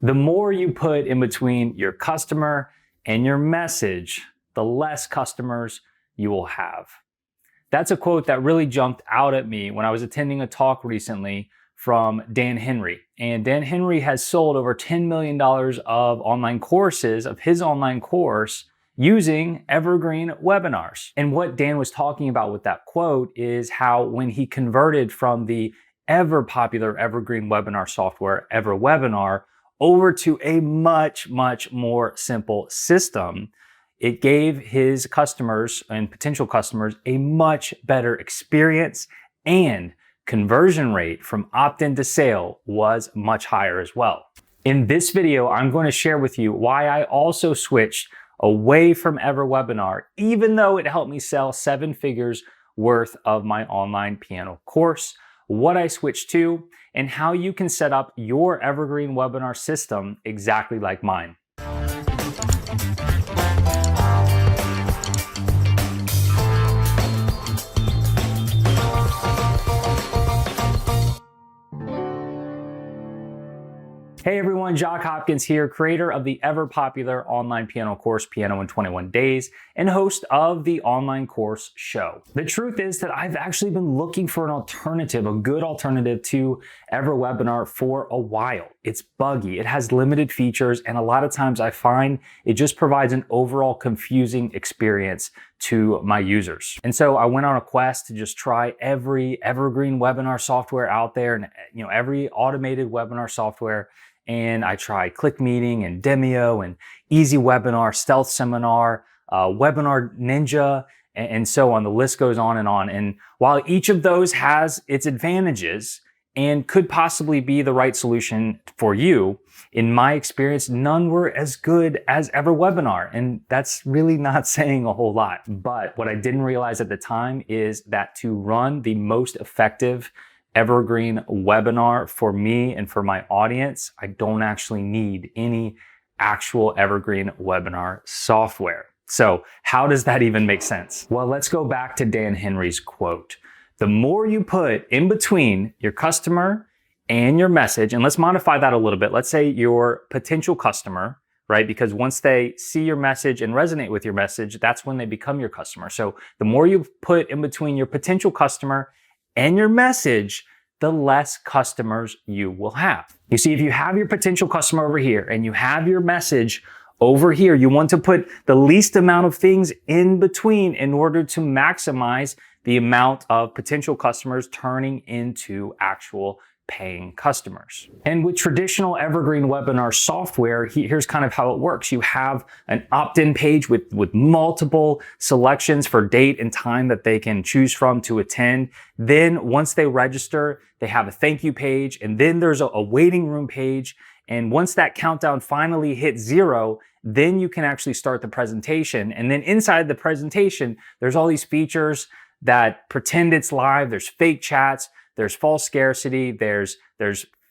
The more you put in between your customer and your message, the less customers you will have. That's a quote that really jumped out at me when I was attending a talk recently from Dan Henry. And Dan Henry has sold over $10 million of online courses, of his online course, using Evergreen Webinars. And what Dan was talking about with that quote is how when he converted from the ever popular Evergreen Webinar Software, EverWebinar, over to a much more simple system, it gave his customers and potential customers a much better experience, and conversion rate from opt-in to sale was much higher as well. In this video, I'm going to share with you why I also switched away from EverWebinar, even though it helped me sell 7 figures worth of my online piano course, what I switched to, and how you can set up your Evergreen Webinar system exactly like mine. Hey everyone, Jock Hopkins here, creator of the ever popular online piano course, Piano in 21 Days, and host of the Online Course Show. The truth is that I've actually been looking for an alternative, a good alternative to EverWebinar for a while. It's buggy, it has limited features, and a lot of times I find it just provides an overall confusing experience to my users. And so I went on a quest to just try every Evergreen Webinar software out there, and every automated webinar software. And I tried ClickMeeting and Demio and Easy Webinar, Stealth Seminar, Webinar Ninja, and so on. The list goes on. And while each of those has its advantages and could possibly be the right solution for you, in my experience, none were as good as EverWebinar. And that's really not saying a whole lot. But what I didn't realize at the time is that to run the most effective Evergreen Webinar for me and for my audience, I don't actually need any actual Evergreen Webinar software. So how does that even make sense? Well, let's go back to Dan Henry's quote. The more you put in between your customer and your message, and let's modify that a little bit. Let's say your potential customer, right? Because once they see your message and resonate with your message, that's when they become your customer. So the more you put in between your potential customer and your message, the less customers you will have. You see, if you have your potential customer over here and you have your message over here, you want to put the least amount of things in between in order to maximize the amount of potential customers turning into actual paying customers. And with traditional Evergreen Webinar software, here's kind of how it works. You have an opt-in page with multiple selections for date and time that they can choose from to attend. Then once they register, they have a thank you page, and then there's a waiting room page. And once that countdown finally hits 0, then you can actually start the presentation. And then inside the presentation, there's all these features that pretend it's live. There's fake chats. There's false scarcity, there's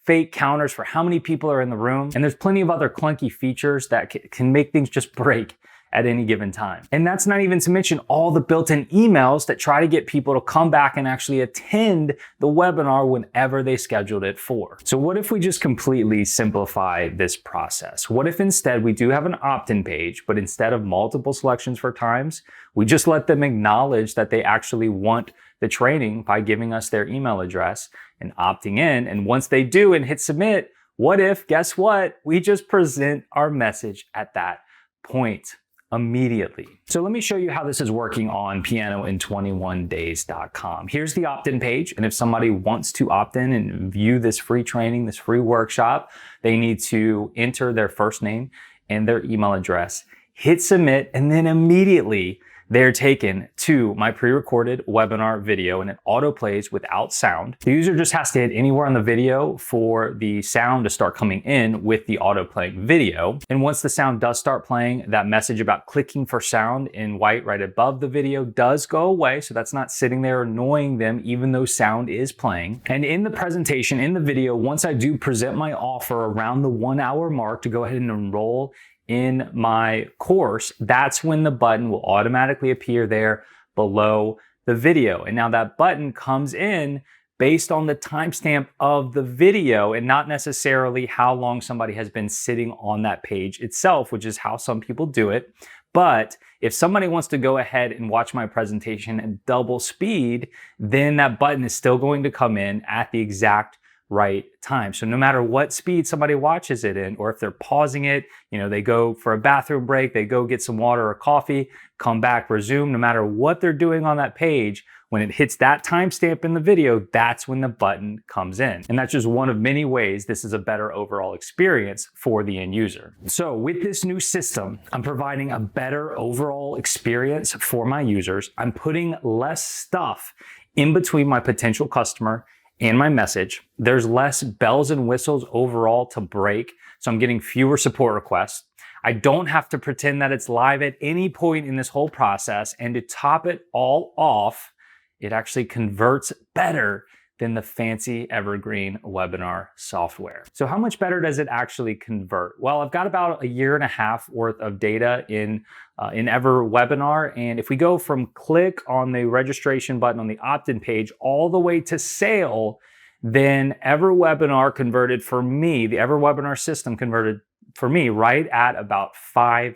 fake counters for how many people are in the room, and there's plenty of other clunky features that can make things just break at any given time. And that's not even to mention all the built-in emails that try to get people to come back and actually attend the webinar whenever they scheduled it for. So what if we just completely simplify this process? What if instead we do have an opt-in page, but instead of multiple selections for times, we just let them acknowledge that they actually want the training by giving us their email address and opting in. And once they do and hit submit, what if, guess what? We just present our message at that point immediately. So let me show you how this is working on pianoin21days.com. Here's the opt-in page. And if somebody wants to opt in and view this free training, this free workshop, they need to enter their first name and their email address, hit submit, and then immediately they're taken to my pre-recorded webinar video, and it auto plays without sound. The user just has to hit anywhere on the video for the sound to start coming in with the auto playing video. And once the sound does start playing, that message about clicking for sound in white right above the video does go away. So that's not sitting there annoying them even though sound is playing. And in the presentation, in the video, once I do present my offer around the 1 hour mark to go ahead and enroll in my course, that's when the button will automatically appear there below the video. And now that button comes in based on the timestamp of the video and not necessarily how long somebody has been sitting on that page itself, which is how some people do it. But if somebody wants to go ahead and watch my presentation at double speed, then that button is still going to come in at the exact right time. So no matter what speed somebody watches it in, or if they're pausing it, they go for a bathroom break, they go get some water or coffee, come back, resume, no matter what they're doing on that page, when it hits that timestamp in the video, that's when the button comes in. And that's just one of many ways this is a better overall experience for the end user. So with this new system, I'm providing a better overall experience for my users. I'm putting less stuff in between my potential customer and my message. There's less bells and whistles overall to break, so I'm getting fewer support requests. I don't have to pretend that it's live at any point in this whole process, and to top it all off, it actually converts better than the fancy Evergreen Webinar software. So how much better does it actually convert? Well, I've got about 1.5 years worth of data in EverWebinar. And if we go from click on the registration button on the opt-in page all the way to sale, then EverWebinar converted for me, the EverWebinar system converted for me right at about 5%.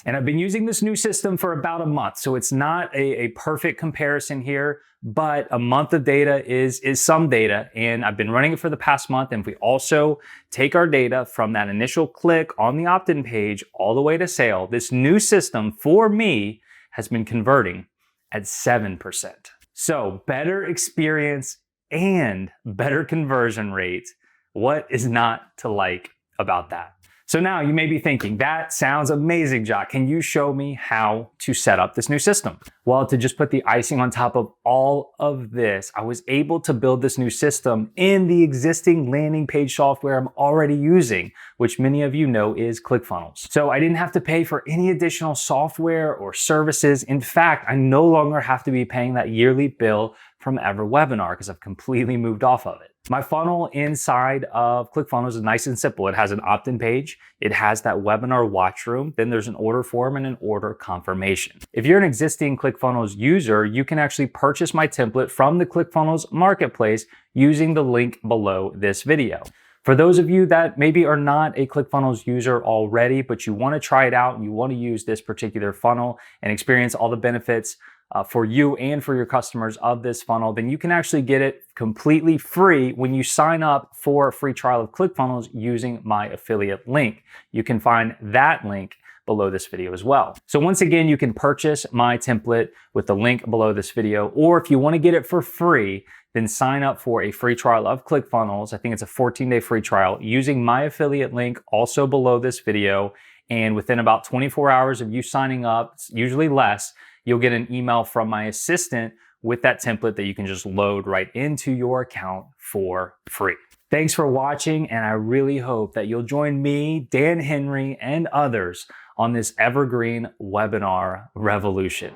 And I've been using this new system for about a month, so it's not a perfect comparison here, but a month of data is some data, and I've been running it for the past month. And if we also take our data from that initial click on the opt-in page all the way to sale, this new system for me has been converting at 7%. So better experience and better conversion rate. What is not to like about that? So now you may be thinking, that sounds amazing, Jock. Can you show me how to set up this new system? Well, to just put the icing on top of all of this, I was able to build this new system in the existing landing page software I'm already using, which many of you know is ClickFunnels. So I didn't have to pay for any additional software or services. In fact, I no longer have to be paying that yearly bill from EverWebinar because I've completely moved off of it. My funnel inside of ClickFunnels is nice and simple. It has an opt-in page. It has that webinar watch room. Then there's an order form and an order confirmation. If you're an existing ClickFunnels user, you can actually purchase my template from the ClickFunnels marketplace using the link below this video. For those of you that maybe are not a ClickFunnels user already, but you want to try it out and you want to use this particular funnel and experience all the benefits for you and for your customers of this funnel, then you can actually get it completely free when you sign up for a free trial of ClickFunnels using my affiliate link. You can find that link below this video as well. So once again, you can purchase my template with the link below this video, or if you want to get it for free, then sign up for a free trial of ClickFunnels. I think it's a 14-day free trial using my affiliate link also below this video. And within about 24 hours of you signing up, usually less, you'll get an email from my assistant with that template that you can just load right into your account for free. Thanks for watching, and I really hope that you'll join me, Dan Henry, and others on this Evergreen Webinar revolution.